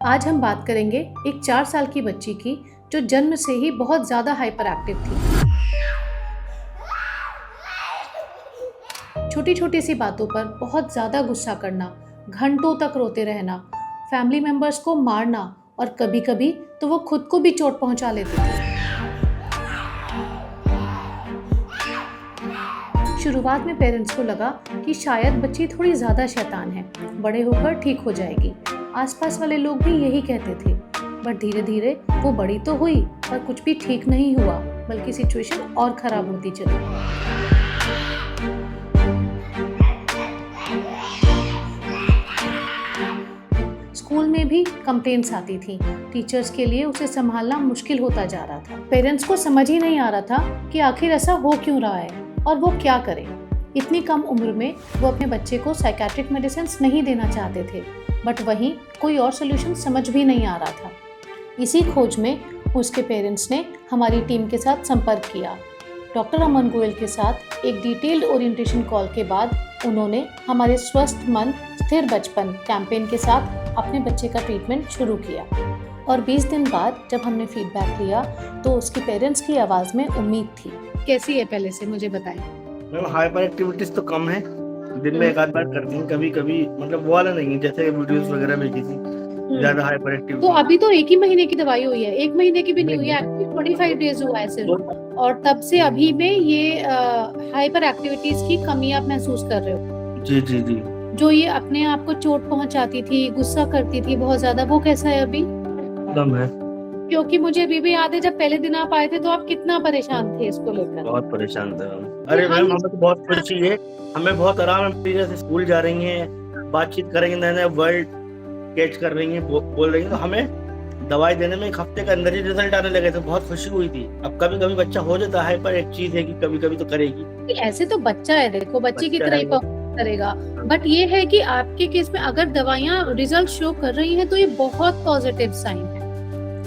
आज हम बात करेंगे एक 4 साल की बच्ची की जो जन्म से ही बहुत ज़्यादा हाइपर एक्टिव थी। छोटी छोटी सी बातों पर बहुत ज़्यादा गुस्सा करना, घंटों तक रोते रहना, फैमिली मेंबर्स को मारना और कभी कभी तो वो खुद को भी चोट पहुंचा लेती थी। शुरुआत में पेरेंट्स को लगा कि शायद बच्ची थोड़ी ज़्यादा शैतान है, बड़े होकर ठीक हो जाएगी। आसपास वाले लोग भी यही कहते थे, बट धीरे धीरे वो बड़ी तो हुई पर कुछ भी ठीक नहीं हुआ, बल्कि सिचुएशन और ख़राब होती चली। स्कूल में भी कंप्लेंट्स आती थी। टीचर्स के लिए उसे संभालना मुश्किल होता जा रहा था। पेरेंट्स को समझ ही नहीं आ रहा था कि आखिर ऐसा हो क्यों रहा है और वो क्या करे। इतनी कम उम्र में वो अपने बच्चे को साइकेट्रिक मेडिसिन नहीं देना चाहते थे, बट वहीं कोई और सोल्यूशन समझ भी नहीं आ रहा था। इसी खोज में उसके पेरेंट्स ने हमारी टीम के साथ संपर्क किया। डॉक्टर अमन गोयल के साथ एक डिटेल्ड ओरिएंटेशन कॉल के बाद उन्होंने हमारे स्वस्थ मन स्थिर बचपन कैंपेन के साथ अपने बच्चे का ट्रीटमेंट शुरू किया। और 20 दिन बाद जब हमने फीडबैक लिया तो उसके पेरेंट्स की आवाज़ में उम्मीद थी। कैसी है पहले से मुझे बताएं। मैम हाइपर एक्टिविटीज तो कम है, दिन में एक आध बार करती हूँ कभी कभी, मतलब वो वाला नहीं है जैसे वीडियोस वगैरह में किसी ज्यादा हाइपर एक्टिव। तो अभी तो 1 ही महीने की दवाई हुई है, 1 महीने की भी नहीं हुई है, एक्चुअली 25 डेज हुआ है सिर्फ, और तब से अभी में ये हाइपर एक्टिविटीज की कमी आप महसूस कर रहे हो। जी जी जी। जो ये अपने आप को चोट पहुंचाती थी, गुस्सा करती थी बहुत ज्यादा, वो कैसा है अभी? कम है। क्योंकि मुझे अभी भी याद है जब पहले दिन आप आए थे तो आप कितना परेशान थे इसको लेकर। बहुत परेशान था। अरे मैम हमें तो बहुत खुशी है, हमें बहुत आराम है। जैसे स्कूल जा रही हैं, बातचीत करेंगे, नए नए वर्ड कैच कर रही हैं, बोल रही हैं, तो हमें दवाई देने में 1 हफ्ते के अंदर ही रिजल्ट आने लगे थे। बहुत खुशी हुई थी। अब कभी कभी बच्चा हो जाता है, पर एक चीज है कि कभी कभी तो करेगी। ऐसे तो बच्चा है, देखो बच्चे की तरह ही करेगा, बट ये है कि आपके केस में अगर दवाइयाँ रिजल्ट शो कर रही हैं तो ये बहुत पॉजिटिव साइन है।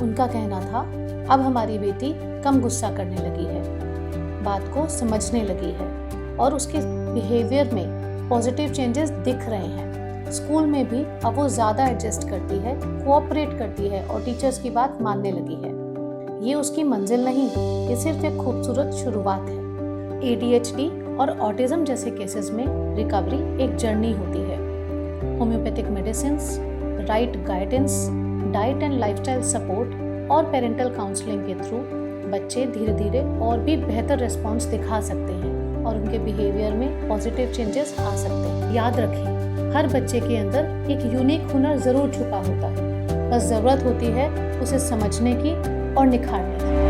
उनका कहना था अब हमारी बेटी कम गुस्सा करने लगी है, बात को समझने लगी है और उसके बिहेवियर में पॉजिटिव चेंजेस दिख रहे हैं। स्कूल में भी अब वो ज़्यादा एडजस्ट करती है, कोऑपरेट करती है और टीचर्स की बात मानने लगी है। ये उसकी मंजिल नहीं, ये सिर्फ एक खूबसूरत शुरुआत है। ADHD और ऑटिज्म जैसे केसेस में रिकवरी एक जर्नी होती है। Homeopathic medicines, right guidance, diet and lifestyle support और पेरेंटल काउंसलिंग के थ्रू बच्चे धीरे धीरे और भी बेहतर रिस्पॉन्स दिखा सकते हैं और उनके बिहेवियर में पॉजिटिव चेंजेस आ सकते हैं। याद रखें, हर बच्चे के अंदर एक यूनिक हुनर ज़रूर छुपा होता है, बस ज़रूरत होती है उसे समझने की और निखारने की।